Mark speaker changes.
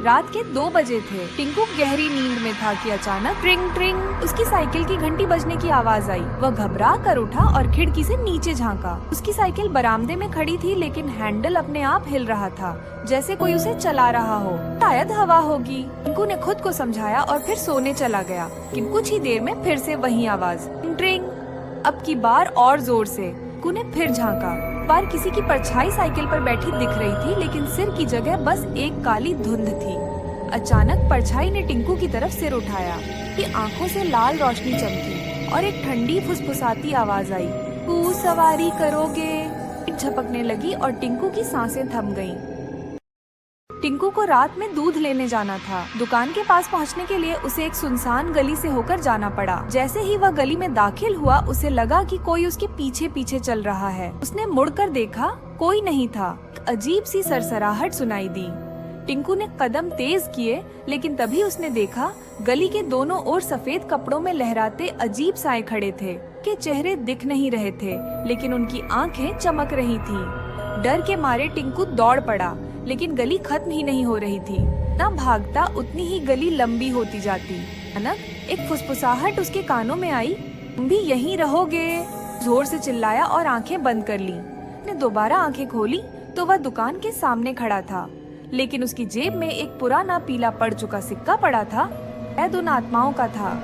Speaker 1: रात के 2 बजे थे। टिंकू गहरी नींद में था कि अचानक ट्रिंग ट्रिंग उसकी साइकिल की घंटी बजने की आवाज आई। वह घबरा कर उठा और खिड़की से नीचे झांका। उसकी साइकिल बरामदे में खड़ी थी, लेकिन हैंडल अपने आप हिल रहा था, जैसे कोई उसे चला रहा हो। शायद हवा होगी, टिंकू ने खुद को समझाया और फिर सोने चला गया। लेकिन कुछ ही देर में फिर से वही आवाज, ट्रिंग। अब की बार और जोर से। टिंकू ने फिर झांका। बार किसी की परछाई साइकिल पर बैठी दिख रही थी, लेकिन सिर की जगह बस एक काली धुंध थी। अचानक परछाई ने टिंकू की तरफ सिर उठाया कि आंखों से लाल रोशनी चमकी और एक ठंडी फुसफुसाती आवाज आई, तू सवारी करोगे। झपकने लगी और टिंकू की सांसें थम गईं। टिंकू को रात में दूध लेने जाना था। दुकान के पास पहुंचने के लिए उसे एक सुनसान गली से होकर जाना पड़ा। जैसे ही वह गली में दाखिल हुआ, उसे लगा कि कोई उसके पीछे पीछे चल रहा है। उसने मुड़कर देखा, कोई नहीं था। एक अजीब सी सरसराहट सुनाई दी। टिंकू ने कदम तेज किए, लेकिन तभी उसने देखा गली के दोनों ओर सफेद कपड़ों में लहराते अजीब साए खड़े थे। के चेहरे दिख नहीं रहे थे, लेकिन उनकी आंखें चमक रही थी। डर के मारे टिंकू दौड़ पड़ा, लेकिन गली खत्म ही नहीं हो रही थी। ना भागता उतनी ही गली लंबी होती जाती। अचानक एक फुसफुसाहट उसके कानों में आई, तुम भी यहीं रहोगे। जोर से चिल्लाया और आंखें बंद कर ली। उसने दोबारा आंखें खोली तो वह दुकान के सामने खड़ा था, लेकिन उसकी जेब में एक पुराना पीला पड़ चुका सिक्का पड़ा था। शायद उन आत्माओं का था।